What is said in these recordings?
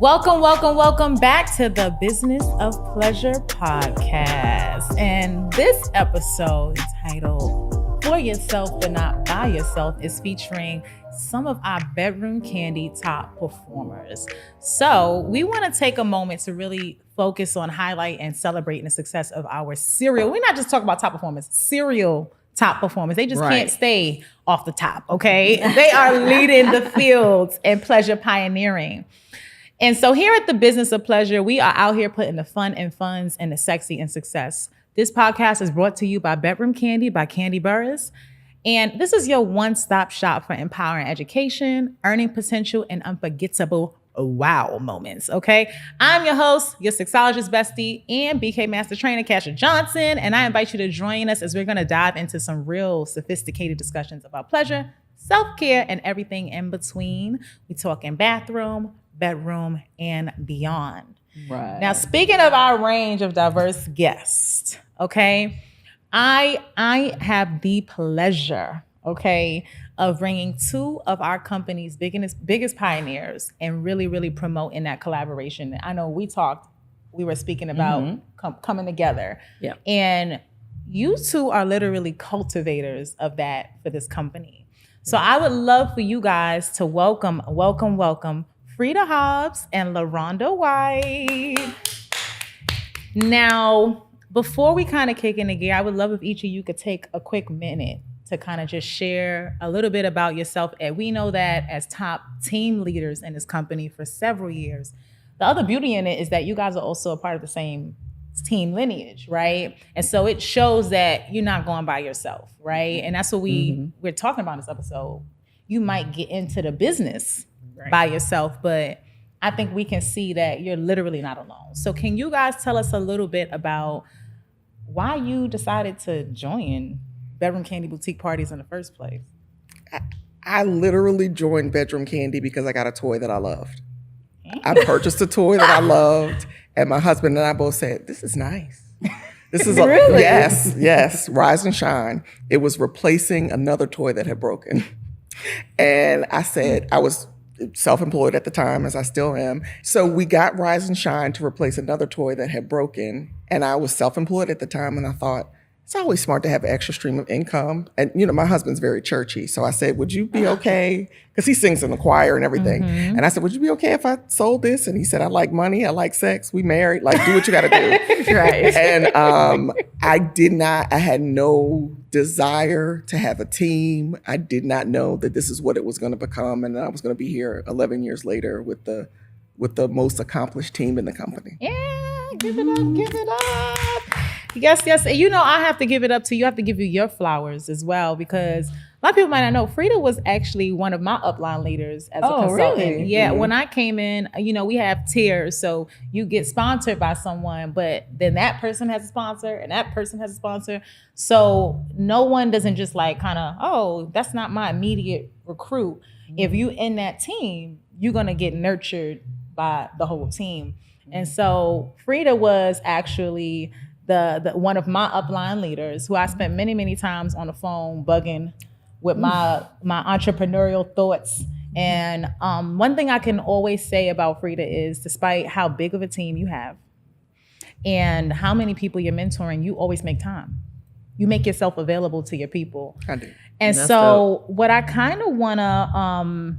Welcome back to the Business of Pleasure podcast. And this episode, titled For Yourself But Not By Yourself, is featuring some of our bedroom Kandi top performers. So we want to take a moment to really focus on highlight and celebrating the success of our serial. We're not just talking about top performers, serial top performers. They just can't stay off the top, okay? They are leading the fields and pleasure pioneering. And so here at the Business of Pleasure, we are out here putting the fun and funds and the sexy in success. This podcast is brought to you by Bedroom Kandi by Kandi Burruss. And this is your one-stop shop for empowering education, earning potential, and unforgettable wow moments, okay? I'm your host, your sexologist bestie, and BK Master Trainer, Kasha Johnson. And I invite you to join us as we're going to dive into some real sophisticated discussions about pleasure, self-care, and everything in between. We talk in bathroom, bedroom, and beyond. Right. Now, speaking of our range of diverse guests, okay, I have the pleasure, okay, of bringing two of our company's biggest pioneers and really promoting that collaboration. I know we were speaking about coming together. Yeah. And you two are literally cultivators of that for this company. So I would love for you guys to welcome Freda Hobbs and LaRonda White. Now, before we kind of kick into gear, I would love if each of you could take a quick minute to kind of just share a little bit about yourself. And we know that as top team leaders in this company for several years, the other beauty in it is that you guys are also a part of the same team lineage, right? And so it shows that you're not going by yourself, right? And that's what we're talking about in this episode. You might get into the business by yourself, but I think we can see that you're literally not alone. So can you guys tell us a little bit about why you decided to join Bedroom Kandi Boutique Parties in the first place? I literally joined Bedroom Kandi because I got a toy that I loved. I purchased a toy that I loved, and my husband and I both said, "This is nice. This is really? Yes, rise and shine." It was replacing another toy that had broken. And I said, I was self-employed at the time, as I still am. So we got Rise and Shine to replace another toy that had broken. And I was self-employed at the time, and I thought, it's always smart to have an extra stream of income. And, you know, my husband's very churchy. So I said, would you be okay? Because he sings in the choir and everything. And I said, would you be okay if I sold this? And he said, I like money. I like sex. We married. Like, do what you got to do. Right. And I had no desire to have a team. I did not know that this is what it was going to become. And I was going to be here 11 years later with the most accomplished team in the company. Yeah, give it up. Yes. You know, I have to give it up to you. I have to give you your flowers as well, because a lot of people might not know, Freda was actually one of my upline leaders as a consultant. Really? Yeah, when I came in, you know, we have tiers. So you get sponsored by someone, but then that person has a sponsor and that person has a sponsor. So no one doesn't just like kind of, oh, that's not my immediate recruit. If you in that team, you're going to get nurtured by the whole team. And so Freda was actually the one of my upline leaders who I spent many times on the phone bugging with my entrepreneurial thoughts. And one thing I can always say about Freda is, despite how big of a team you have and how many people you're mentoring, you always make time. You make yourself available to your people. I do. And so what I kind of want to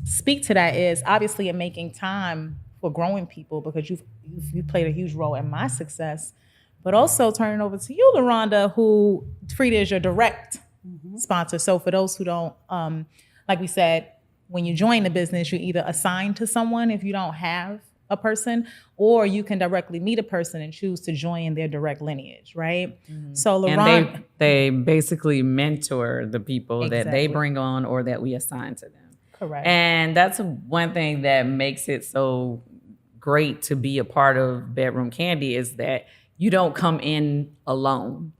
speak to that is, obviously, in making time for growing people, because you've played a huge role in my success, but also turning over to you, LaRonda, who Freda is your direct sponsor. So for those who don't, like we said, when you join the business, you're either assigned to someone if you don't have a person, or you can directly meet a person and choose to join their direct lineage, right? So LaRonda, and they basically mentor the people that they bring on or that we assign to them. Correct. And that's one thing that makes it so great to be a part of Bedroom Kandi, is that you don't come in alone.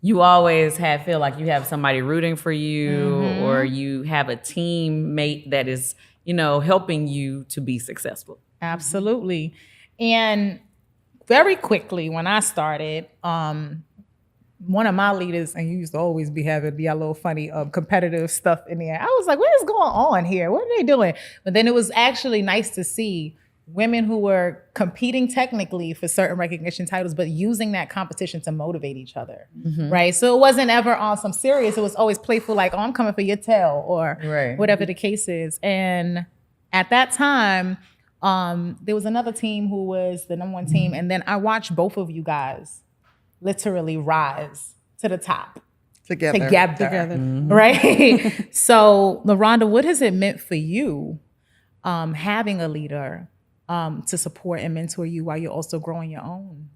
You always feel like you have somebody rooting for you, or you have a teammate that is, you know, helping you to be successful. Absolutely. And very quickly, when I started, one of my leaders, and you used to always be having the little funny competitive stuff in there. I was like, what is going on here? What are they doing? But then it was actually nice to see women who were competing technically for certain recognition titles, but using that competition to motivate each other, right? So it wasn't ever on some serious. It was always playful, like, oh, I'm coming for your tail, or whatever the case is. And at that time, there was another team who was the number one team. And then I watched both of you guys literally rise to the top. Together. Right? So, LaRonda, what has it meant for you having a leader to support and mentor you while you're also growing your own?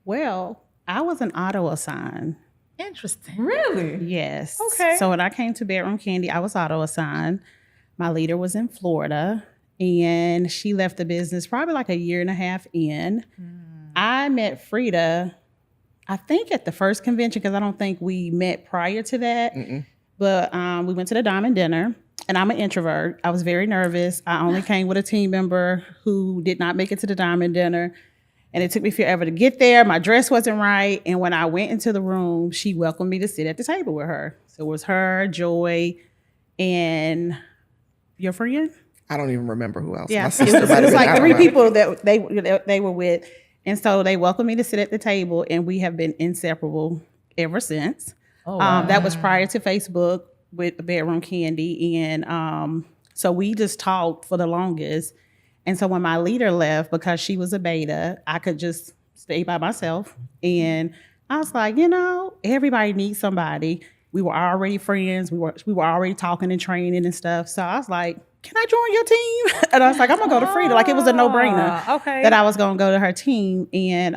Well, I was an auto-assigned. Interesting. Really? Yes. Okay. So when I came to Bedroom Kandi, I was auto-assigned. My leader was in Florida, and she left the business probably like a year and a half in. I met Freda, I think at the first convention, because I don't think we met prior to that. But we went to the Diamond Dinner. And I'm an introvert. I was very nervous. I only came with a team member who did not make it to the Diamond Dinner. And it took me forever to get there. My dress wasn't right. And when I went into the room, she welcomed me to sit at the table with her. So it was her, Joy, and your friend? I don't even remember who else. Yeah, My sister it was like 3 people that they were with. And so they welcomed me to sit at the table, and we have been inseparable ever since. Oh, wow. That was prior to Facebook with Bedroom Kandi. And so we just talked for the longest. And so when my leader left, because she was a beta, I could just stay by myself. And I was like, everybody needs somebody. We were already friends. We were already talking and training and stuff. So I was like, can I join your team? And I was like, I'm going to go to Freda. Like, it was a no-brainer that I was going to go to her team. And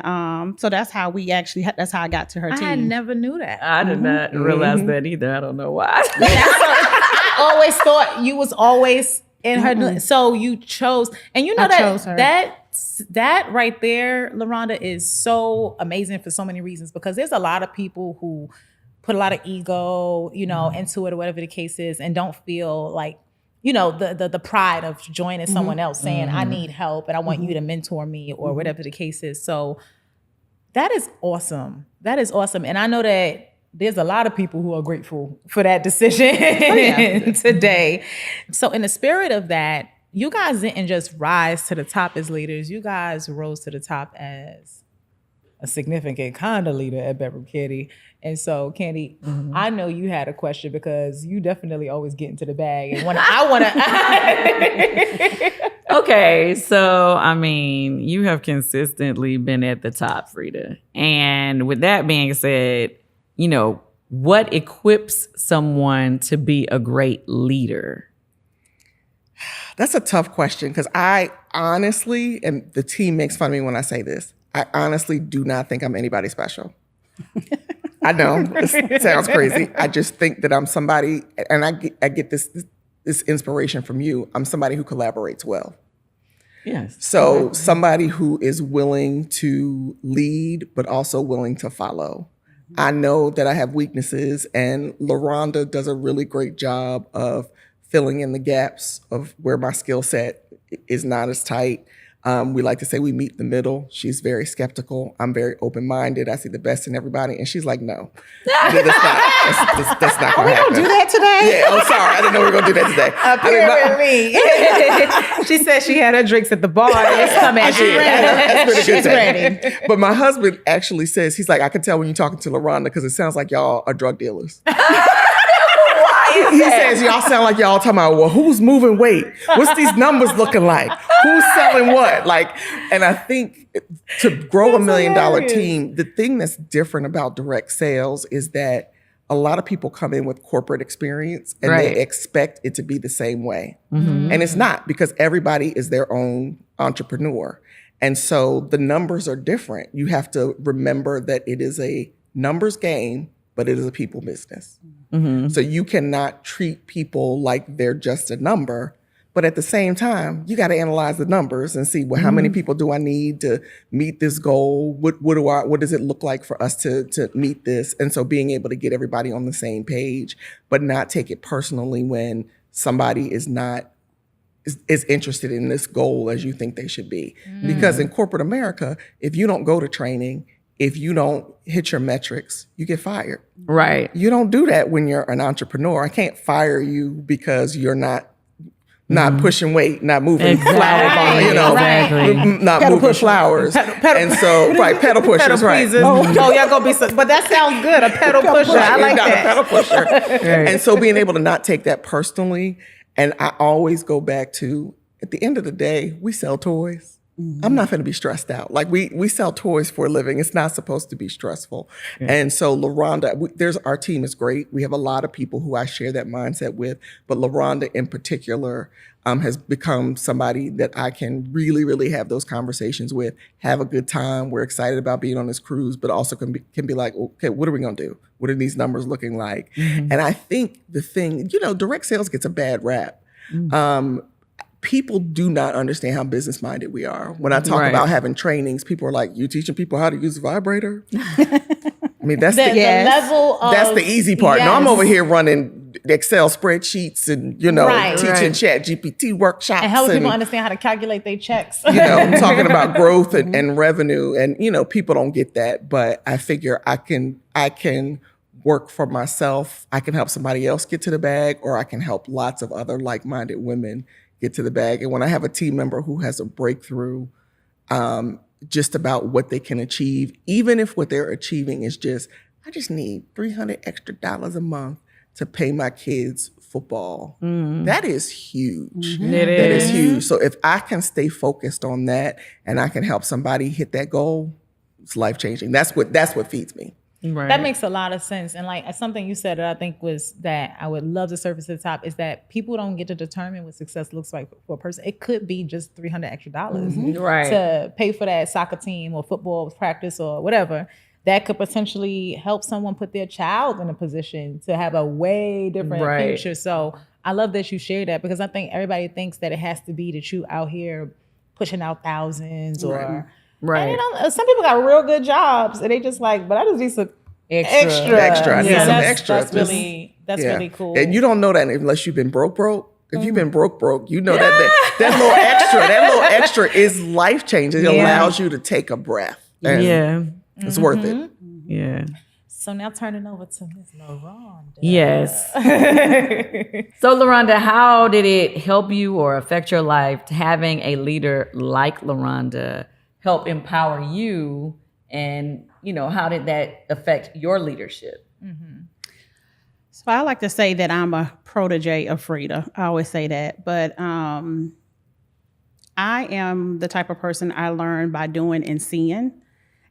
so that's how that's how I got to her team. I never knew that. I did not realize that either. I don't know why. I always thought you was always in her. So you chose, and chose her. That right there, LaRonda, is so amazing for so many reasons, because there's a lot of people who put a lot of ego, into it, or whatever the case is, and don't feel like, the pride of joining someone else, saying, I need help and I want you to mentor me, or whatever the case is. So that is awesome. That is awesome. And I know that there's a lot of people who are grateful for that decision today. So in the spirit of that, you guys didn't just rise to the top as leaders. You guys rose to the top as a significant kind of leader at Bedroom Kandi. And so, Kandi, I know you had a question, because you definitely always get into the bag. And when I want to... Okay, so, you have consistently been at the top, Freda. And with that being said, what equips someone to be a great leader? That's a tough question, because I honestly, and the team makes fun of me when I say this, I honestly do not think I'm anybody special. I know, it sounds crazy. I just think that I'm somebody, and I get this inspiration from you. I'm somebody who collaborates well. Yes. So somebody who is willing to lead, but also willing to follow. I know that I have weaknesses, and LaRonda does a really great job of filling in the gaps of where my skill set is not as tight. We like to say we meet in the middle. She's very skeptical. I'm very open-minded. I see the best in everybody. And she's like, no, that's not going to happen. Are we going to do that today? Yeah, oh, sorry. I didn't know we were going to do that today. Apparently. She said she had her drinks at the bar. It's coming. That's pretty good. She's ready. But my husband actually says, he's like, I can tell when you're talking to LaRonda, because it sounds like y'all are drug dealers. He says, y'all sound like y'all talking about, well, who's moving weight? What's these numbers looking like? Who's selling what? And I think to grow $1 million team, the thing that's different about direct sales is that a lot of people come in with corporate experience and they expect it to be the same way. And it's not, because everybody is their own entrepreneur. And so the numbers are different. You have to remember that it is a numbers game, but it is a people business. So you cannot treat people like they're just a number, but at the same time, you got to analyze the numbers and see, well, how many people do I need to meet this goal? What does it look like for us to meet this? And so being able to get everybody on the same page, but not take it personally when somebody is not is interested in this goal as you think they should be. Because in corporate America, if you don't go to training, if you don't hit your metrics, you get fired. Right. You don't do that when you're an entrepreneur. I can't fire you because you're not not pushing weight, not moving Exactly. flower, not Pedal moving pusher. flowers. And so, pedal pushers, Pedal right. pleasers. Oh, y'all gonna be but that sounds good. A pedal pusher. I like Not that. a pedal pusher. Right. And so being able to not take that personally, and I always go back to, at the end of the day, we sell toys. I'm not going to be stressed out. Like we sell toys for a living. It's not supposed to be stressful. Yeah. And so LaRonda, our team is great. We have a lot of people who I share that mindset with, but LaRonda in particular has become somebody that I can really, really have those conversations with, have a good time. We're excited about being on this cruise, but also can be like, okay, what are we going to do? What are these numbers looking like? Mm-hmm. And I think the thing, direct sales gets a bad rap. Mm-hmm. People do not understand how business-minded we are. When I talk about having trainings, people are like, you teaching people how to use a vibrator? I mean, that's the level of... That's the easy part. Yes. No, I'm over here running Excel spreadsheets and, teaching Chat GPT workshops. And helping people understand how to calculate their checks. Talking about growth and revenue. And, people don't get that. But I figure I can work for myself. I can help somebody else get to the bag, or I can help lots of other like-minded women get to the bag. And when I have a team member who has a breakthrough just about what they can achieve, even if what they're achieving is I just need $300 extra a month to pay my kids football. That is huge. Mm-hmm. That is huge. So if I can stay focused on that and I can help somebody hit that goal, it's life-changing. That's what feeds me. Right. That makes a lot of sense. And like something you said that I think was that I would love to surface to the top is that people don't get to determine what success looks like for a person. It could be just $300 extra to pay for that soccer team or football practice or whatever. That could potentially help someone put their child in a position to have a way different future. So I love that you share that, because I think everybody thinks that it has to be that you out here pushing out thousands or... Right. And some people got real good jobs and they just like, but I just need some extra. I need some extra. That's really cool. And you don't know that unless you've been broke. If you've been broke, you know that little extra is life changing. It allows you to take a breath. And it's worth it. Yeah. So now turning over to Ms. LaRonda. Yes. So LaRonda, how did it help you or affect your life to having a leader like LaRonda help empower you, and how did that affect your leadership? Mm-hmm. So I like to say that I'm a protege of Freda. I always say that, but I am the type of person I learn by doing and seeing.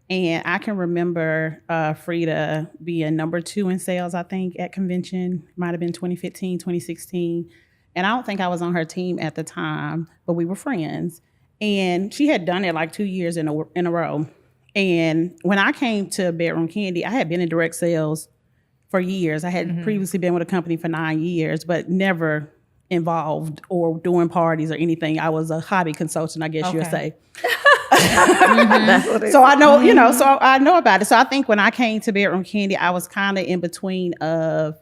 And I can remember Freda being number 2 in sales, I think, at convention. Might have been 2015, 2016. And I don't think I was on her team at the time, but we were friends. And she had done it like 2 years in a row. And when I came to Bedroom Kandi, I had been in direct sales for years. I had previously been with a company for 9 years, but never involved or doing parties or anything. I was a hobby consultant, I guess you'll say. So I know, so I know about it. So I think when I came to Bedroom Kandi, I was kind of in between of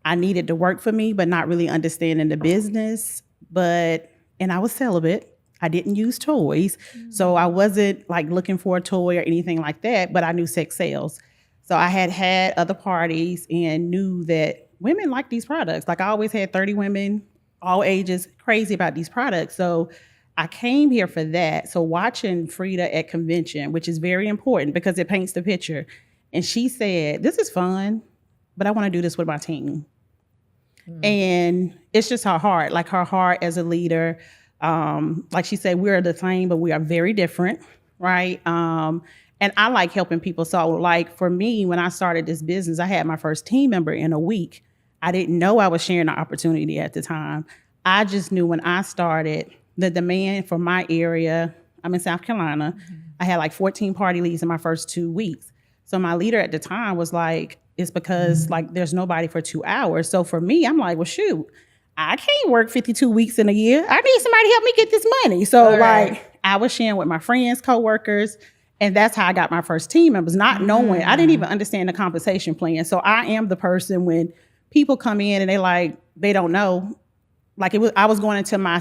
I needed to work for me, but not really understanding the business. And I was celibate. I didn't use toys. So I wasn't like looking for a toy or anything like that, but I knew sex sales. So I had other parties and knew that women like these products. Like I always had 30 women, all ages, crazy about these products. So I came here for that. So watching Freda at convention, which is very important because it paints the picture. And she said, this is fun, but I want to do this with my team. And it's just her heart as a leader. Like she said, we're the same, but we are very different, right? And I like helping people. So like for me, when I started this business, I had my first team member in a week. I didn't know I was sharing the opportunity at the time. I just knew when I started, the demand for my area, I'm in South Carolina, I had like 14 party leads in my first 2 weeks. So my leader at the time was like, it's because like there's nobody for 2 hours. So for me, I'm like, well, shoot, I can't work 52 weeks in a year. I need somebody to help me get this money. So like I was sharing with my friends, coworkers, and that's how I got my first team members, not knowing, I didn't even understand the compensation plan. So I am the person when people come in and they don't know. Like I was going into my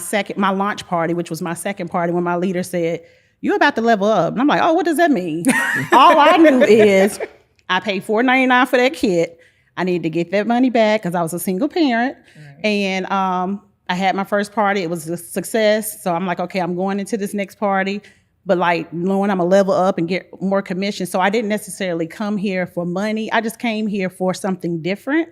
launch party, which was my second party, when my leader said, you're about to level up. And I'm like, oh, what does that mean? All I knew is I paid $4.99 for that kit. I needed to get that money back because I was a single parent. And I I had my first party. It was a success. So I'm like, okay, I'm going into this next party, but like knowing I'm gonna level up and get more commission. So I didn't necessarily come here for money. I just came here for something different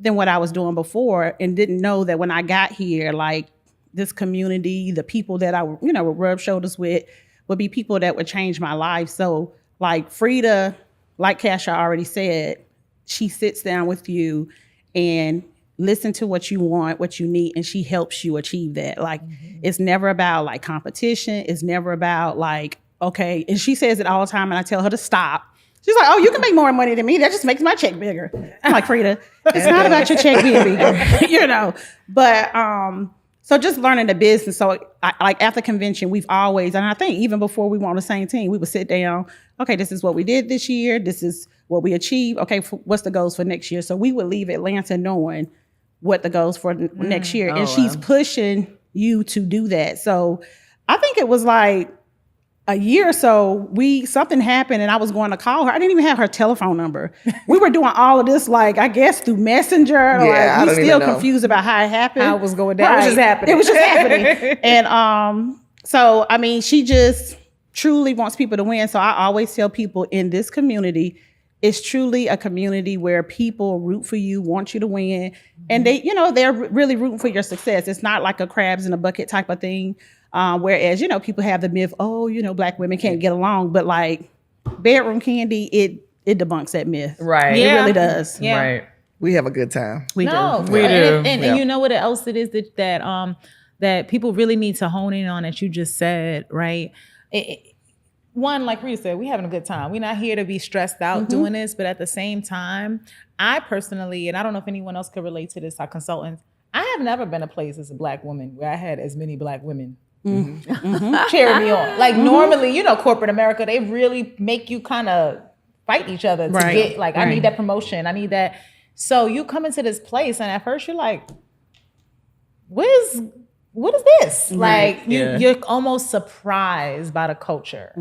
than what I was doing before, and didn't know that when I got here, like this community, the people that I, would rub shoulders with would be people that would change my life. So like Freda, like Kasha already said, she sits down with you and listen to what you want, what you need, and she helps you achieve that. Like, it's never about like competition. It's never about like, okay. And she says it all the time, and I tell her to stop. She's like, oh, you can make more money than me. That just makes my check bigger. I'm like, Freda, it's not about your check being bigger, But so just learning the business. So like after convention, we've always, and I think even before we were on the same team, we would sit down, okay, this is what we did this year. This is what we achieved. Okay, what's the goals for next year? So we would leave Atlanta knowing what the goals for next year. And she's pushing you to do that. So I think it was like a year or so, something happened and I was going to call her. I didn't even have her telephone number. We were doing all of this, like, I guess through Messenger. Yeah, we still confused about how it happened. How it was going down. Right. It was just happening. It was just happening. And so, I mean, she just truly wants people to win. So I always tell people in this community, it's truly a community where people root for you, want you to win. And they're really rooting for your success. It's not like a crabs in a bucket type of thing. Whereas, people have the myth, Black women can't get along. But like Bedroom Kandi, it debunks that myth. Right. It really does. Yeah. Right. We have a good time. We do. And you know what else it is that people really need to hone in on that you just said, right? One, like Rita said, we're having a good time. We're not here to be stressed out doing this, but at the same time, I personally, and I don't know if anyone else could relate to this, our consultants, I have never been a place as a Black woman where I had as many Black women cheering me on. Like normally, corporate America, they really make you kind of fight each other to get, like, I need that promotion, I need that. So you come into this place and at first you're like, what is this? Like you're almost surprised by the culture.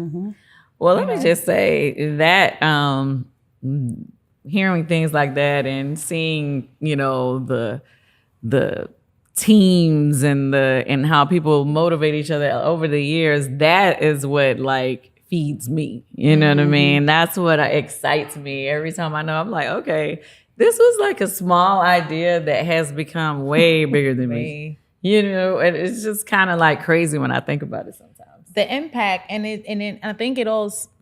Well, let me just say that hearing things like that and seeing, the teams and how people motivate each other over the years, that is what like feeds me. You know what I mean? That's what excites me every time I know. I'm like, okay, this was like a small idea that has become way bigger than me. And it's just kind of like crazy when I think about it sometimes. The impact and I think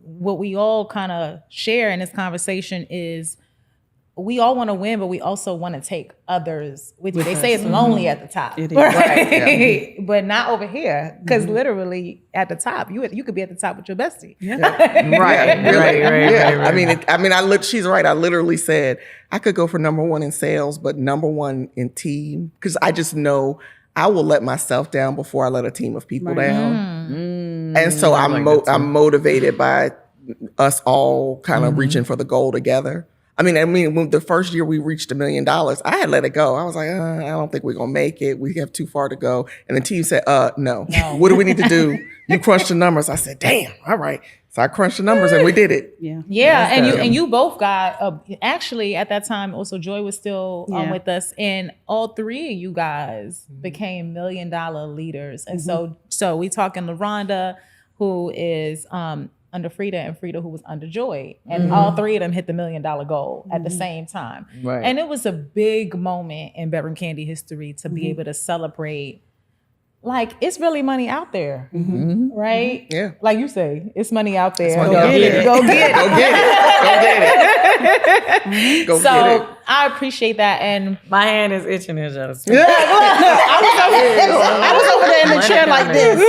what we all kind of share in this conversation is we all want to win, but we also want to take others with you. They say it's lonely at the top, it is. Right? Yeah. But not over here, because literally at the top, you could be at the top with your bestie. Right. I mean, she's right. I literally said I could go for number one in sales, but number one in team, because I just know I will let myself down before I let a team of people down. And so I'm motivated by us all kind of reaching for the goal together. I mean, when the first year we reached $1 million, I had let it go. I was like, I don't think we're going to make it. We have too far to go. And the team said, no. What do we need to do? You crunch the numbers. I said, damn, all right. So I crunched the numbers and we did it. Yeah. And you both got, actually at that time, also Joy was still with us, and all three of you guys became $1 million leaders. And so we talking LaRonda, who is under Freda, and Freda, who was under Joy. And all three of them hit the $1 million goal at the same time. Right. And it was a big moment in Bedroom Kandi history to be able to celebrate. Like, it's really money out there, right? Yeah. Like you say, it's money out there. Go get it. Go get it. Go get it. I appreciate that. And my hand is itching as y'all speak. I was over there in the chair like this.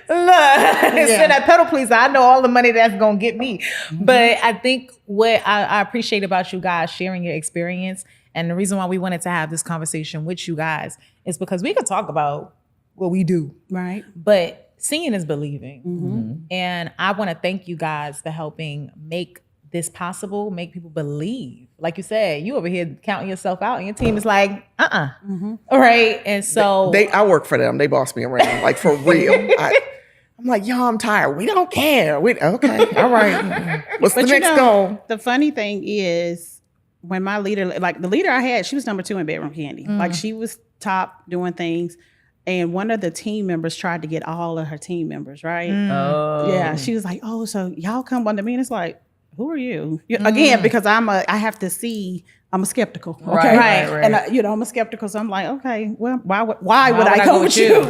Look, send that pedal, please. I know all the money that's going to get me. But I think what I appreciate about you guys sharing your experience, and the reason why we wanted to have this conversation with you guys, is because we could talk about what we do. Right. But seeing is believing. And I want to thank you guys for helping make this possible, make people believe. Like you said, you over here counting yourself out and your team is like, All right. And so I work for them. They boss me around, like, for real. I'm like, yo, I'm tired. We don't care. Okay. All right. What's the next goal? The funny thing is, when my leader, like the leader I had, she was number 2 in Bedroom Kandi. Like, she was top doing things. And one of the team members tried to get all of her team members, right? Oh. Yeah, she was like, "Oh, so y'all come under me?" And it's like, "Who are you?" Again, because I have to see. I'm a skeptical, okay? Right. And I'm a skeptical, so I'm like, okay, well, why would I go with you?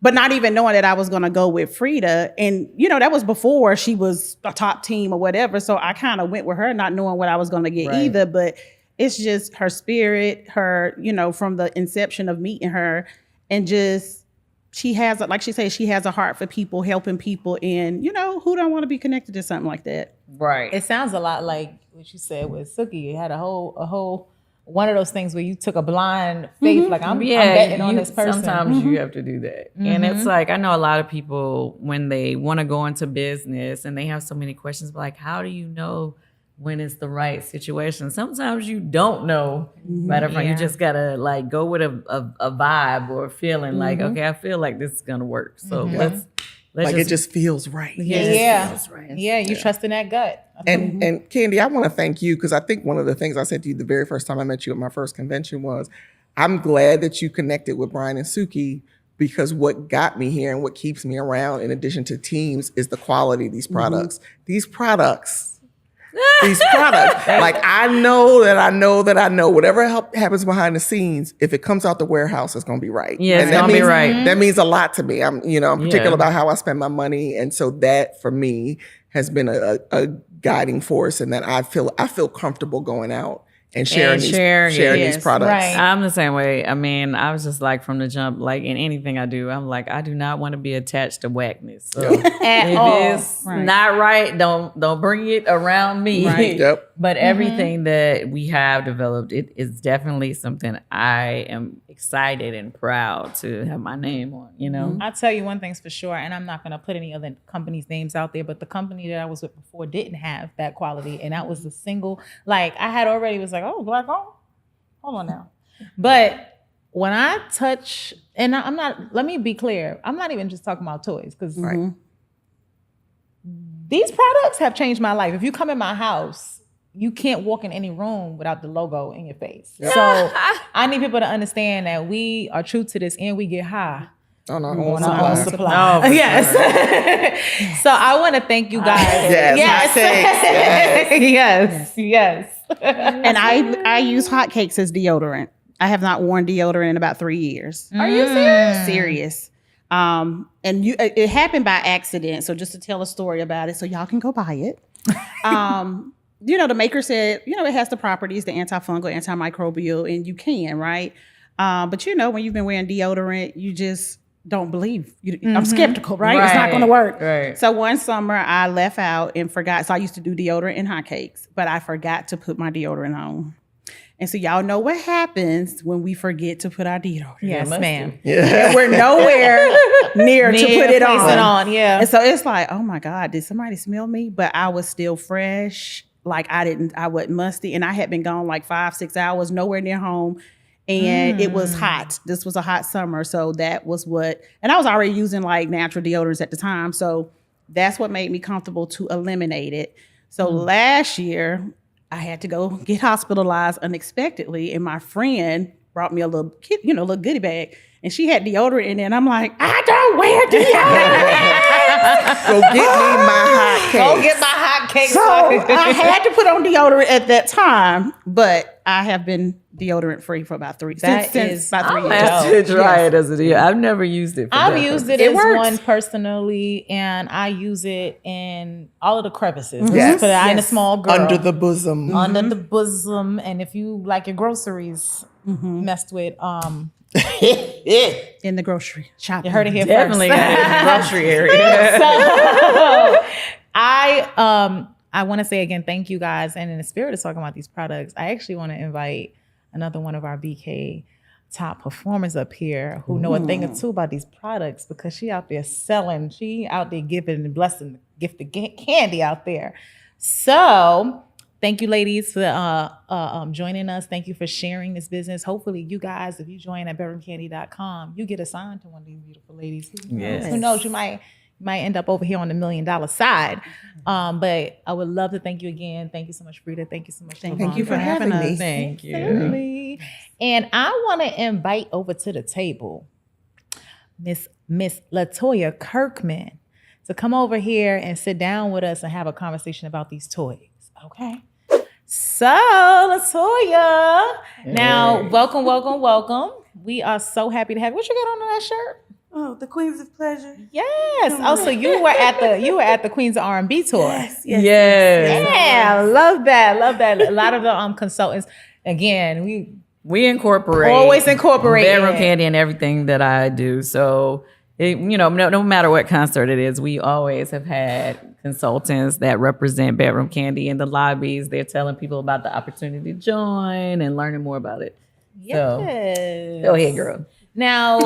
But not even knowing that I was going to go with Freda, and that was before she was a top team or whatever. So I kind of went with her, not knowing what I was going to get either. But it's just her spirit, her, from the inception of meeting her. And just, she has, like she says, she has a heart for people, helping people. And, who don't want to be connected to something like that? Right. It sounds a lot like what you said with Suki. You had a whole one of those things where you took a blind faith, like I'm betting on this person. Sometimes you have to do that. And it's like, I know a lot of people, when they want to go into business and they have so many questions, like, how do you know when it's the right situation? Sometimes you don't know. Matter of fact, you just gotta like go with a vibe or a feeling like, okay, I feel like this is gonna work. So let's like it just feels right. Feels right. Yeah, you trust in that gut. And Kandi, I want to thank you because I think one of the things I said to you the very first time I met you at my first convention was, I'm glad that you connected with Brian and Suki, because what got me here and what keeps me around, in addition to teams, is the quality of these products. These products. Like I know whatever happens behind the scenes, if it comes out the warehouse, it's going to be right. Yeah, and it's going to be right. That means a lot to me. I'm particular about how I spend my money. And so that for me has been a guiding force, and that I feel comfortable going out and sharing these products. Right. I'm the same way. I mean, I was just like from the jump, like in anything I do, I'm like, I do not want to be attached to whackness. So if it's not right, don't bring it around me. Right. Yep. But everything that we have developed, it is definitely something I am excited and proud to have my name on, I'll tell you one thing's for sure, and I'm not going to put any other companies' names out there, but the company that I was with before didn't have that quality, and that was the single, like I had already was like, oh, black owned? Hold on now. But when I touch, and I'm not, let me be clear, I'm not even just talking about toys, because these products have changed my life. If you come in my house, you can't walk in any room without the logo in your face. Yep. So I need people to understand that we are true to this, and we get high on our own supply. No, Yes. So I want to thank you guys. Yes. And I use hotcakes as deodorant. I have not worn deodorant in about 3 years. Are you serious? Serious. And it happened by accident. So just to tell a story about it, so y'all can go buy it. The maker said, it has the properties, the antifungal, antimicrobial, and you can, right? But when you've been wearing deodorant, you just don't believe. I'm skeptical, right? It's not going to work. Right. So one summer I left out and forgot. So I used to do deodorant and hotcakes, but I forgot to put my deodorant on. And so y'all know what happens when we forget to put our deodorant. Yes, ma'am. And we're nowhere near to put it on. Yeah. And so it's like, oh my God, did somebody smell me? But I was still fresh. Like I wasn't musty, and I had been gone like 5-6 hours, nowhere near home. And it was hot. This was a hot summer. So that was and I was already using like natural deodorants at the time. So that's what made me comfortable to eliminate it. So last year I had to go get hospitalized unexpectedly. And my friend brought me a little little goodie bag, and she had deodorant in it. And I'm like, I don't wear deodorant. Go get me my hot cake. Go get my hot cake. So I had to put on deodorant at that time, but I have been deodorant free for about 3 That since is about 3 I years. have to try it as a deodorant. I've never used it. I've used it as works. one personally, and I use it in all of the crevices. Yes. Put it in a small girl. Under the bosom. Under the bosom. And if you like your groceries messed with, In the grocery shop. you heard it here Definitely first. in the grocery area. So I want to say again, thank you guys. And in the spirit of talking about these products, I actually want to invite another one of our BK top performers up here who know a thing or two about these products, because she out there selling, she out there giving and blessing, gifted candy out there. So thank you, ladies, for joining us. Thank you for sharing this business. Hopefully, you guys, if you join at bedroomcandy.com, you get assigned to one of these beautiful ladies. Who knows? You might end up over here on the $1 million side. But I would love to thank you again. Thank you so much, Freda. Thank you so much. Thank you for having me. Thank you. Absolutely. And I want to invite over to the table Miss LaToya Kirkman to come over here and sit down with us and have a conversation about these toys. Okay. So, LaToya, now welcome. We are so happy to have you. What you got on that shirt? Oh, the Queens of Pleasure. Yes. Oh, so you were at the Queens of R&B tour. Yes. Yeah, love that. A lot of the consultants, again, we incorporate always incorporate Bedroom Kandi in everything that I do. So, no matter what concert it is, we always have had consultants that represent Bedroom Kandi in the lobbies. They're telling people about the opportunity to join and learning more about it. Yes. So, go ahead, girl. Now,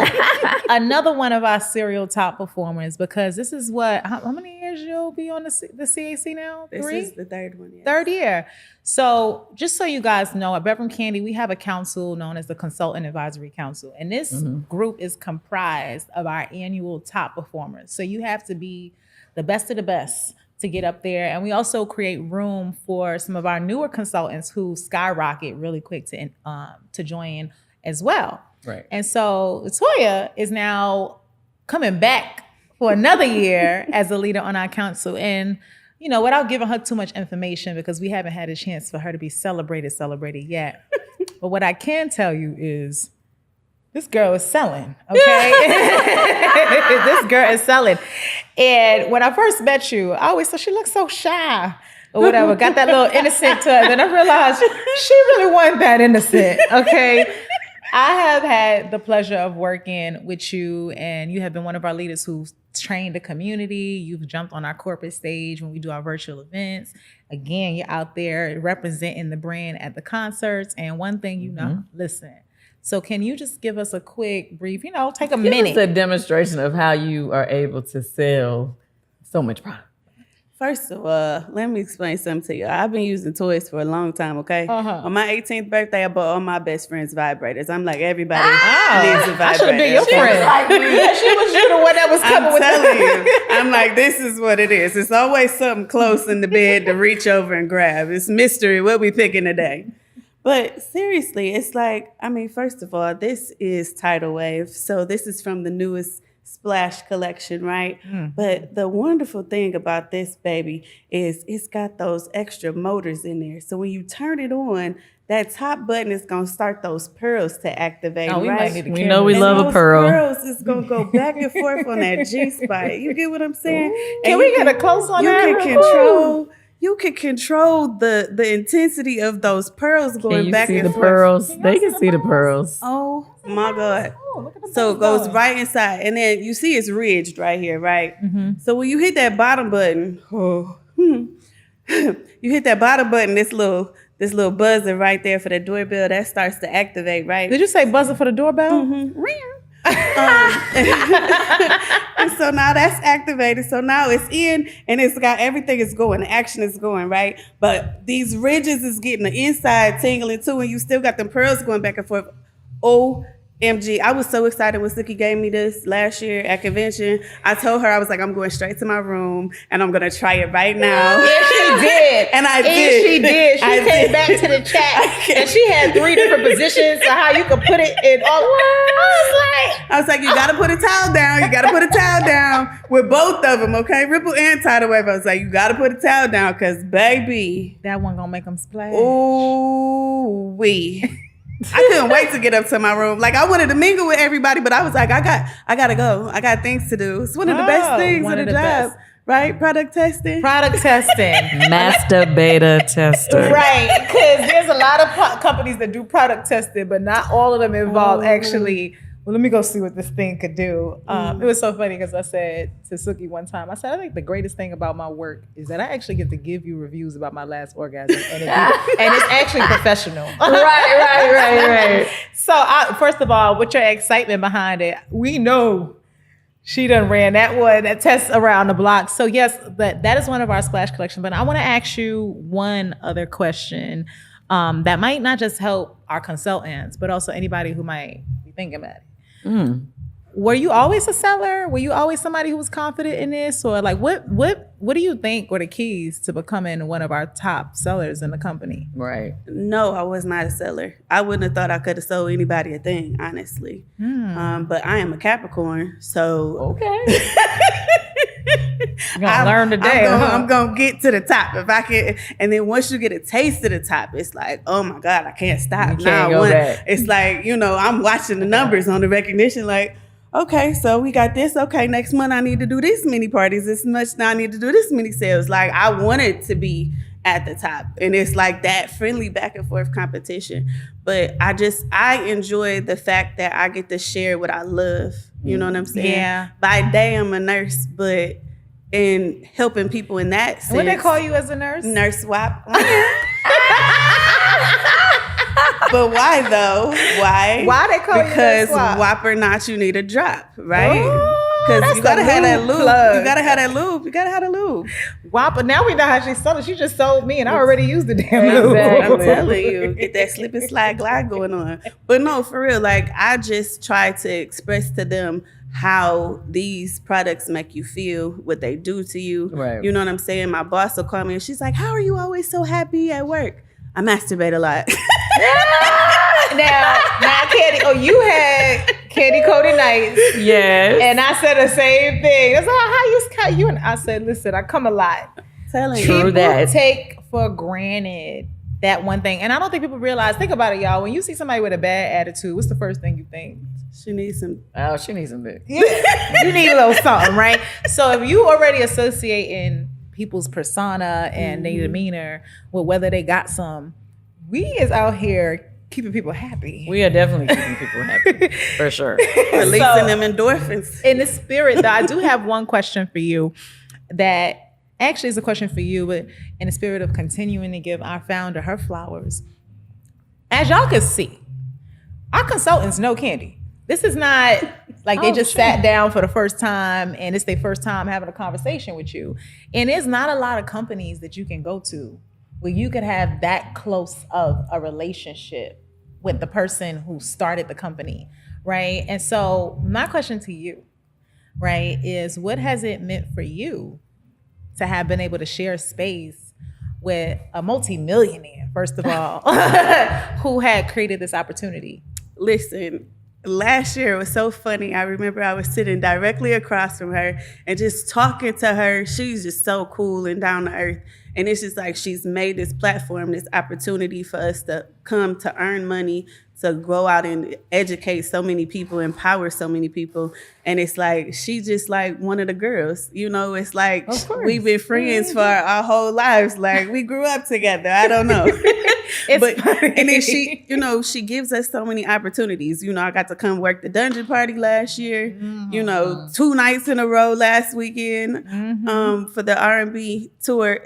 another one of our serial top performers, because this is how many years you'll be on the CAC now? This 3? is the third one. Yes. Third year. So just so you guys know, at Bedroom Kandi, we have a council known as the Consultant Advisory Council. And this group is comprised of our annual top performers. So you have to be the best of the best to get up there. And we also create room for some of our newer consultants who skyrocket really quick to join as well. Right. And so LaToya is now coming back for another year as a leader on our council. And, without giving her too much information, because we haven't had a chance for her to be celebrated yet. But what I can tell you is this girl is selling, okay? This girl is selling. And when I first met you, I always thought she looked so shy or whatever. Got that little innocent touch. Then I realized she really wasn't that innocent, okay? I have had the pleasure of working with you, and you have been one of our leaders who's trained the community. You've jumped on our corporate stage when we do our virtual events. Again, you're out there representing the brand at the concerts. And one thing listen. So can you just give us a quick brief, take a minute. Give us a demonstration of how you are able to sell so much product. First of all, let me explain something to you. I've been using toys for a long time, okay? On my 18th birthday, I bought all my best friends vibrators. I'm like, everybody needs a vibrator. I should have been your friend. She was the one that was coming with telling you. I'm like, this is what it is. It's always something close in the bed to reach over and grab. It's mystery. What we picking today? But seriously, it's like, first of all, this is Tidal Wave. So this is from the newest Splash collection, right? But the wonderful thing about this baby is it's got those extra motors in there. So when you turn it on, that top button is going to start those pearls to activate, right? We know we love a pearl. Pearls is going to go back and forth on that G-spot. You get what I'm saying? Can we get a close on that? You can control the intensity of those pearls going back and forth. The pearls? They can see the pearls. Oh my God. So it goes right inside. And then you see it's ridged right here, right? So when you hit that bottom button, you hit that bottom button, this little buzzer right there for the doorbell, that starts to activate, right? Did you say buzzer for the doorbell? And so now that's activated. So now it's in and it's got everything is going. The action is going, right? But these ridges is getting the inside tingling too, and you still got them pearls going back and forth. OMG. I was so excited when Suki gave me this last year at convention. I told her, I was like, I'm going straight to my room and I'm going to try it right now. Yeah, she did. And I did. She did. She came back to the chat and she had 3 different positions of how you could put it in all. I was like, you got to put a towel down. You got to put a towel down with both of them, okay? Ripple and Tidal Wave. I was like, you got to put a towel down because, baby. That one going to make them splash. Ooh, wee. I couldn't wait to get up to my room. Like, I wanted to mingle with everybody, but I was like, I got to go. I got things to do. It's one of the best things of the job, right? Product testing. Master beta tester. Right, because there's a lot of companies that do product testing, but not all of them involve actually, well, let me go see what this thing could do. It was so funny because I said to Suki one time, I said, I think the greatest thing about my work is that I actually get to give you reviews about my last orgasm. And it's actually professional. Right. So first of all, with your excitement behind it, we know she done ran that test around the block. So yes, that is one of our splash collection. But I want to ask you one other question that might not just help our consultants, but also anybody who might be thinking about it. were you always a seller? Were you always somebody who was confident in this? Or like what do you think were the keys to becoming one of our top sellers in the company? Right. No, I was not a seller. I wouldn't have thought I could have sold anybody a thing, honestly. But I am a Capricorn, so Okay. You're gonna learn today. I'm gonna get to the top if I can. And then once you get a taste of the top, it's like, oh my God, I can't stop. You can't go back. It's like, I'm watching the numbers on the recognition, like, okay, so we got this. Okay, next month I need to do this many parties. This much now I need to do this many sales. Like, I wanted to be at the top. And it's like that friendly back and forth competition. But I enjoy the fact that I get to share what I love. You know what I'm saying? Yeah. By day I'm a nurse, but in helping people in that sense. What they call you as a nurse? Nurse swap. But why though? Why? Why they call you Because nurse swap? whop or not, you need a drop, right? That's Because you gotta a have that lube lube. plug. You gotta have that lube. You gotta have the lube. Wow, but now we know how she's selling. She just sold me and I already used the damn lube. I'm telling you, get that slip and slide glide going on. But no, for real, like I just try to express to them how these products make you feel, what they do to you. Right. You know what I'm saying? My boss will call me and she's like, how are you always so happy at work? I masturbate a lot. now Kandi, you had Candy Coated Nights. Yes. And I said the same thing. That's how you and I said, listen, I come a lot. Telling you. People that. take for granted that one thing. And I don't think people realize, think about it, y'all. When you see somebody with a bad attitude, what's the first thing you think? She needs some. Oh, she needs some big. You need a little something, right? So if you already associating people's persona and their demeanor with whether they got some, we is out here keeping people happy. We are definitely keeping people happy, for sure. Releasing them endorphins. In the spirit, though, I do have one question for you that actually is a question for you, but in the spirit of continuing to give our founder her flowers. As y'all can see, our consultants know Kandi. This is not like they just sat down for the first time and it's their first time having a conversation with you. And there's not a lot of companies that you can go to where you could have that close of a relationship with the person who started the company, right? And so my question to you, right, is what has it meant for you to have been able to share space with a multimillionaire, first of all, who had created this opportunity? Listen, last year it was so funny. I remember I was sitting directly across from her and just talking to her. She's just so cool and down to earth. And it's just like she's made this platform, this opportunity for us to come to earn money, to go out and educate so many people, empower so many people. And it's like, she's just like one of the girls. It's like we've been friends for our whole lives. Like we grew up together. I don't know. And then she, she gives us so many opportunities. I got to come work the dungeon party last year, 2 nights in a row last weekend for the R&B tour.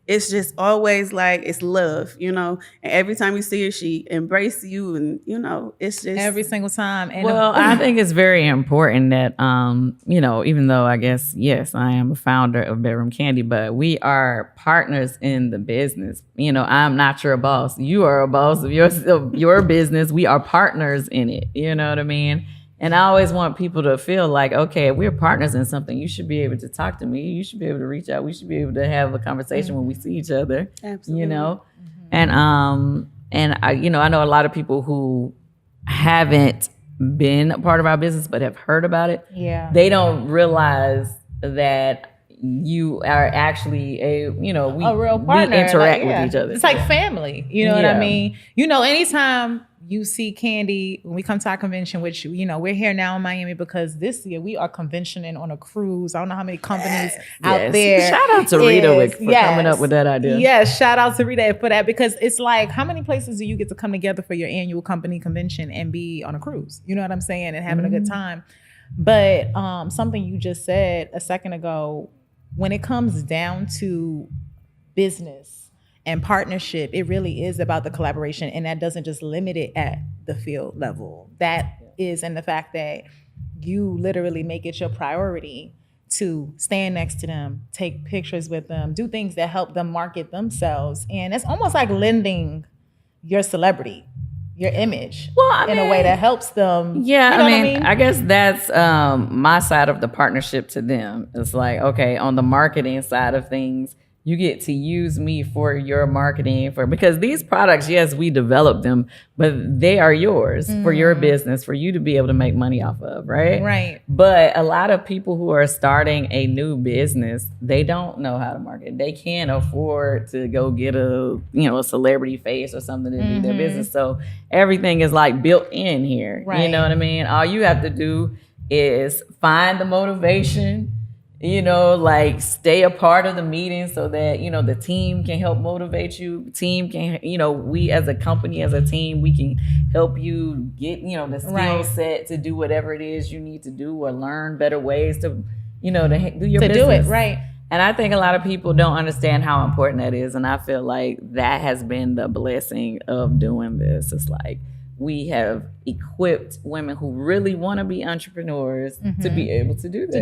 It's just always like it's love, and every time you see her, she embraces you, and it's just every single time. And well, I think it's very important that even though I guess yes, I am a founder of Bedroom Kandi, but we are partners in the business. I'm not your boss. You are a boss of your business. We are partners in it. You know what I mean? And I always want people to feel like, okay, if we're partners in something, you should be able to talk to me. You should be able to reach out. We should be able to have a conversation when we see each other. Absolutely. And I know a lot of people who haven't been a part of our business but have heard about it. Yeah. They don't realize that you are actually a real partner. We interact with each other. It's like family. You know what I mean? Anytime you see Kandi, when we come to our convention, which, we're here now in Miami because this year we are conventioning on a cruise. I don't know how many companies out there. Shout out to Rita for coming up with that idea. Yes, shout out to Rita for that, because it's like, how many places do you get to come together for your annual company convention and be on a cruise? You know what I'm saying? And having a good time. But something you just said a second ago, when it comes down to business and partnership, it really is about the collaboration, and that doesn't just limit it at the field level. That is in the fact that you literally make it your priority to stand next to them, take pictures with them, do things that help them market themselves. And it's almost like lending your celebrity your image Well, in a way that helps them. Yeah, you know I what mean, I guess that's my side of the partnership to them. It's like, okay, on the marketing side of things, you get to use me for your marketing because these products, yes, we develop them, but they are yours for your business, for you to be able to make money off of, right? Right. But a lot of people who are starting a new business, they don't know how to market. They can't afford to go get a celebrity face or something to do their business. So everything is like built in here. Right. You know what I mean? All you have to do is find the motivation, like stay a part of the meeting so that, the team can help motivate you. Team can, we as a company, as a team, we can help you get, the skill set to do whatever it is you need to do or learn better ways to, to do your business. do it, right. And I think a lot of people don't understand how important that is. And I feel like that has been the blessing of doing this. It's like, we have equipped women who really want to be entrepreneurs to be able to do that.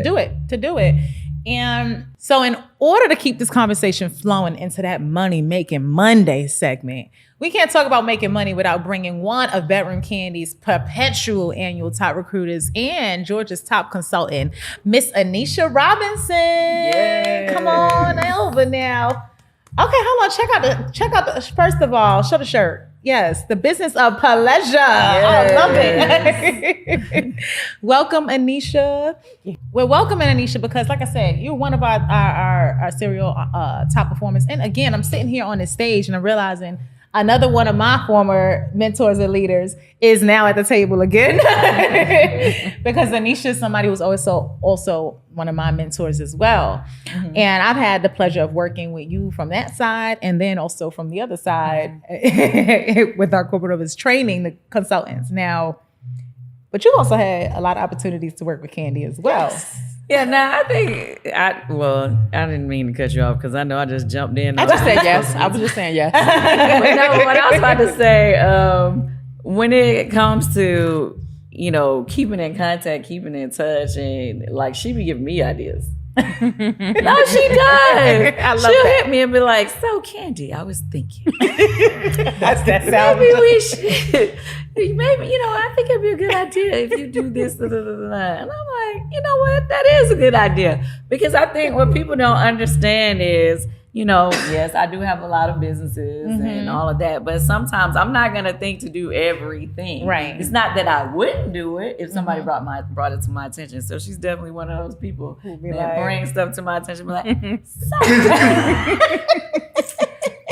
To do it. And so in order to keep this conversation flowing into that Money Making Monday segment, we can't talk about making money without bringing one of Bedroom Candy's perpetual annual top recruiters and Georgia's top consultant, Miss Anisha Robinson. Yay. Come on over now. Okay, hold on. Check out the first of all, show the shirt. Yes, the business of pleasure. Yes. I love it. Welcome, Anisha. We're welcoming Anisha because, like I said, you're one of our serial top performers. And again, I'm sitting here on this stage and I'm realizing another one of my former mentors and leaders is now at the table again. Because Anisha is somebody who's also one of my mentors as well. Mm-hmm. And I've had the pleasure of working with you from that side and then also from the other side with our corporate office training the consultants. Now, but you also had a lot of opportunities to work with Kandi as well. Yes. Yeah, I didn't mean to cut you off because I know I just jumped in. I just said yes. I was just saying yes. But no, what I was about to say, when it comes to, keeping in contact, keeping in touch, and like she be giving me ideas. No, she does. I love She'll that. hit me and be like, "So, Kandi, I was thinking that sounds maybe we should. Maybe I think it'd be a good idea if you do this." And I'm like, you know what? That is a good idea because I think what people don't understand is, yes, I do have a lot of businesses and all of that, but sometimes I'm not gonna think to do everything. Right. It's not that I wouldn't do it if somebody brought it to my attention. So she's definitely one of those people that bring stuff to my attention. Be like, so,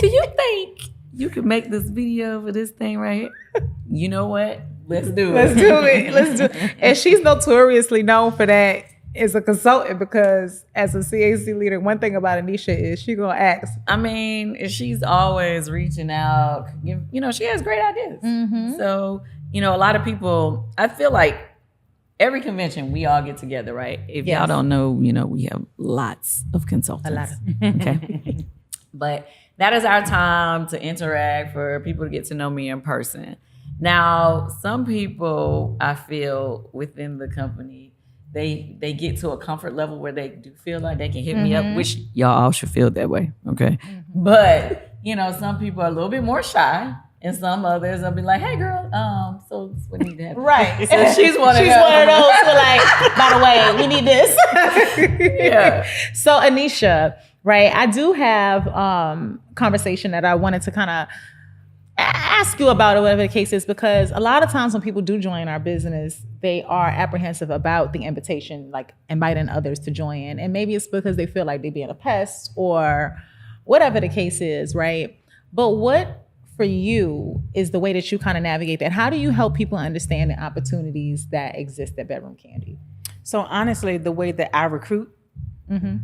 do you think you could make this video for this thing right here? You know what? Let's do it. And she's notoriously known for that as a consultant because as a CAC leader, one thing about Anisha is she gonna ask. I mean, she's always reaching out. She has great ideas. Mm-hmm. So, a lot of people, I feel like every convention we all get together, right? If y'all don't know, we have lots of consultants. A lot of okay. But that is our time to interact, for people to get to know me in person. Now, some people I feel within the company, they get to a comfort level where they do feel like they can hit me up, which y'all all should feel that way, okay? Mm-hmm. But, some people are a little bit more shy, and some others will be like, "Hey, girl, so what need to happen?" Right. So she's one of those who like, by the way, we need this. Yeah. So Anisha, right, I do have conversation that I wanted to kind of ask you about, or whatever the case is, because a lot of times when people do join our business, they are apprehensive about the invitation, like inviting others to join. And maybe it's because they feel like they're being a pest or whatever the case is, right? But what for you is the way that you kind of navigate that? How do you help people understand the opportunities that exist at Bedroom Kandi? So honestly, the way that I recruit,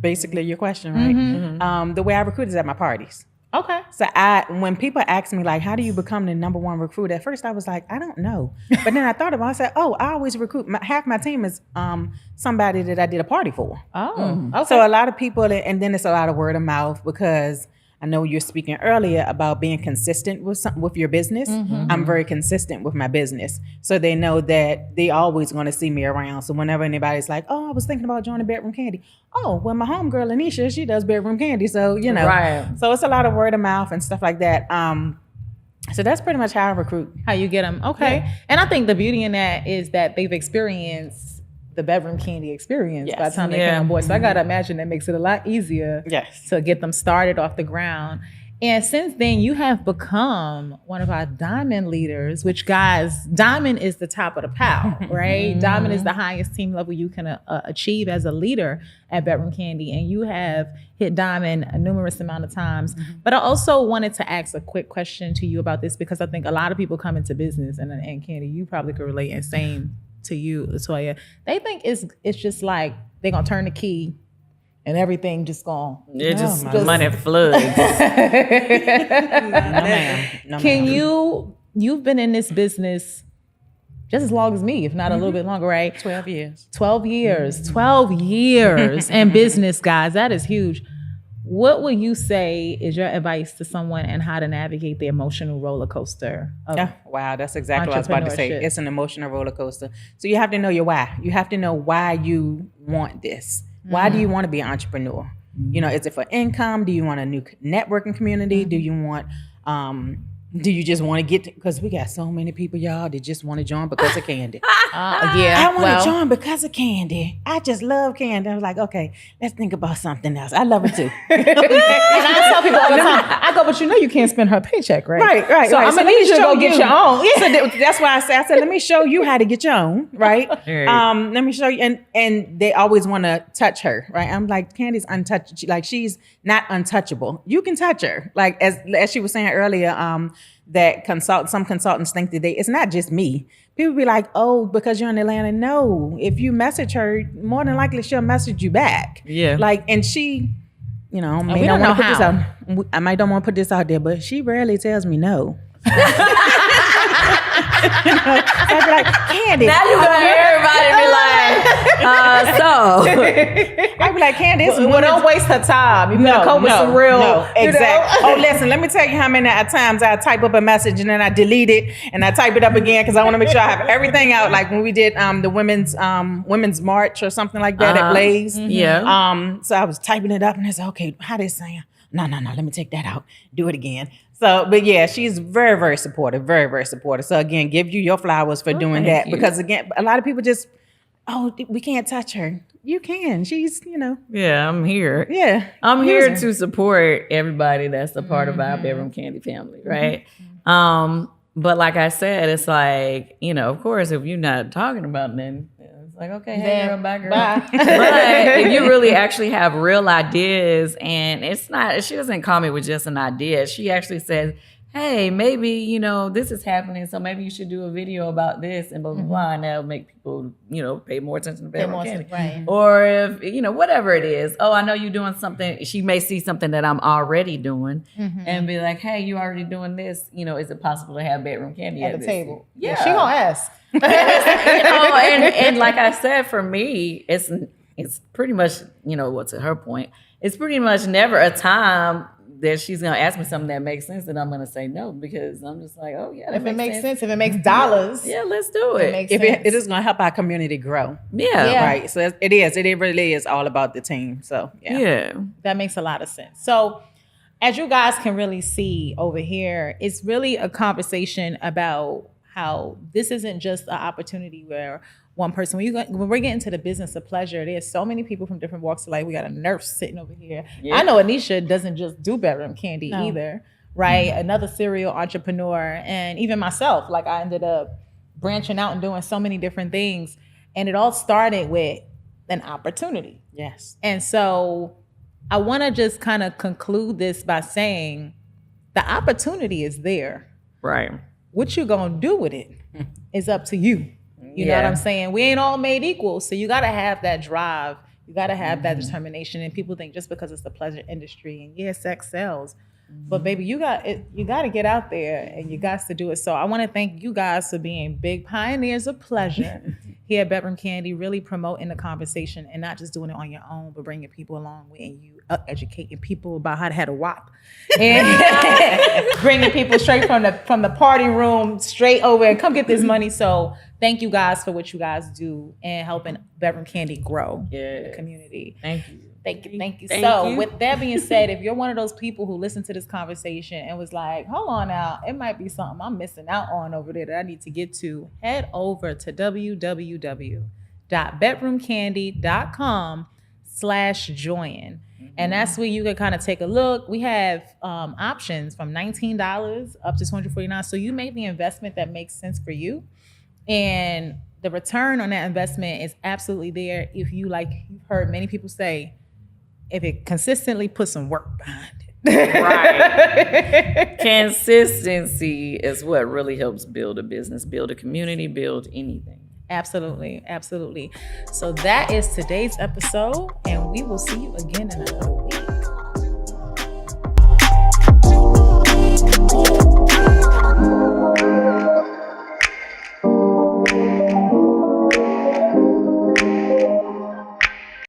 basically your question, right? The way I recruit is at my parties. Okay. So when people ask me like, how do you become the number one recruit? At first I was like, I don't know. But then I thought about it. I said, I always recruit. Half my team is somebody that I did a party for. Oh, okay. So a lot of people, and then it's a lot of word of mouth, because I know you're speaking earlier about being consistent with your business. I'm very consistent with my business. So they know that they always going to see me around. So whenever anybody's like, I was thinking about joining Bedroom Kandi. Oh, well, my homegirl Anisha, she does Bedroom Kandi. So, Right. So it's a lot of word of mouth and stuff like that. So that's pretty much how I recruit. How you get them. Okay. Yeah. And I think the beauty in that is that they've experienced the bedroom Kandi experience by the time they came on board. So I got to imagine that makes it a lot easier to get them started off the ground. And since then, you have become one of our diamond leaders, which, guys, diamond is the top of the pile, right? Diamond is the highest team level you can achieve as a leader at Bedroom Kandi. And you have hit diamond a numerous amount of times. But I also wanted to ask a quick question to you about this, because I think a lot of people come into business, and Kandi, you probably could relate, and same to you, LaToya. They think it's just like they're going to turn the key and everything just gone. It just money floods. You've been in this business just as long as me, if not a little bit longer, right? 12 years. 12 years. 12 years in business, guys. That is huge. What would you say is your advice to someone and how to navigate the emotional roller coaster of wow, that's exactly what I was about to say. It's an emotional roller coaster. So you have to know your why. You have to know why you want this. Why do you want to be an entrepreneur? You know, is it for income? Do you want a new networking community? Do you want, do you just want to get, because we got so many people, y'all, that just want to join because of Kandi. I want to join because of Kandi. I just love Kandi. I was like, okay, let's think about something else. I love her too. And I tell people all the time, I go, but you know you can't spend her paycheck, right? Right. So I'm going to need you to go get your own. Yeah. So that's why I said, let me show you how to get your own, right? Let me show you. And they always want to touch her, right? I'm like, Kandi's untouchable. Like, she's not untouchable. You can touch her. Like, as she was saying earlier, that some consultants think that it's not just me. People be like, oh, because you're in Atlanta. No, if you message her, more than likely she'll message you back. Yeah. Like, and she, you know, I don't want to put this out. I might don't want to put this out there, but she rarely tells me no. I'd be like, Kandi. Now you got everybody be like, so. I'd be like, Kandi, well, don't waste her time. You better come with some real. No, exactly. Oh, listen, let me tell you how many times I type up a message and then I delete it and I type it up again because I want to make sure I have everything out. Like when we did the women's march or something like that at Blaze. Yeah. So I was typing it up and I said, okay, how they saying? No, let me take that out. Do it again. So, but yeah, she's very, very supportive, very, very supportive. So again, give you your flowers for doing that. Because again, a lot of people just, we can't touch her. You can. She's, you know. Yeah, I'm here. Yeah. I'm here to support everybody that's a part of our Bedroom Kandi family, right? But like I said, it's like, you know, of course, if you're not talking about then it's like, okay, hey girl, bye girl. Bye. But if you really actually have real ideas, and it's not, she doesn't call me with just an idea. She actually says, hey, maybe, you know, this is happening, so maybe you should do a video about this and blah, blah, blah, and that'll make people, you know, pay more attention to Bedroom Kandi. Right. Or if, you know, whatever it is, I know you're doing something, she may see something that I'm already doing and be like, hey, you already doing this, you know, is it possible to have Bedroom Kandi at the table? Yeah. She gonna ask. You know, and like I said, for me, it's pretty much, you know, what's her point, it's pretty much never a time that she's gonna ask me something that makes sense that I'm gonna say no, because I'm just like, oh yeah, if it makes sense, if it makes dollars, yeah, let's do it. If it is gonna help our community grow, right. So it really is all about the team. So yeah, that makes a lot of sense. So as you guys can really see over here, it's really a conversation about how this isn't just an opportunity where one person, when we're getting to the business of pleasure, there's so many people from different walks of life. We got a nurse sitting over here. Yeah. I know Anisha doesn't just do Bedroom Kandi either, right? Another serial entrepreneur, and even myself, like I ended up branching out and doing so many different things. And it all started with an opportunity. Yes. And so I want to just kind of conclude this by saying the opportunity is there. Right. What you gonna do with it is up to you. You know what I'm saying? We ain't all made equal. So you got to have that drive. You got to have that determination. And people think just because it's the pleasure industry and sex sells. But baby, you got to get out there and you got to do it. So I want to thank you guys for being big pioneers of pleasure here at Bedroom Kandi, really promoting the conversation and not just doing it on your own, but bringing people along with you, educating people about how to have a WAP and bringing people straight from the party room straight over and come get this money. So thank you guys for what you guys do and helping Bedroom Kandi grow the community. Thank you. Thank you. Thank So you. with that being said, if you're one of those people who listened to this conversation and was like, hold on now, it might be something I'm missing out on over there that I need to get to, head over to www.bedroomkandi.com/join. And that's where you can kind of take a look. We have options from $19 up to $249. So you make the investment that makes sense for you. And the return on that investment is absolutely there if you, like you've heard many people say, if it consistently puts some work behind it. Right. Consistency is what really helps build a business, build a community, build anything. Absolutely. Absolutely. So that is today's episode, and we will see you again in another week.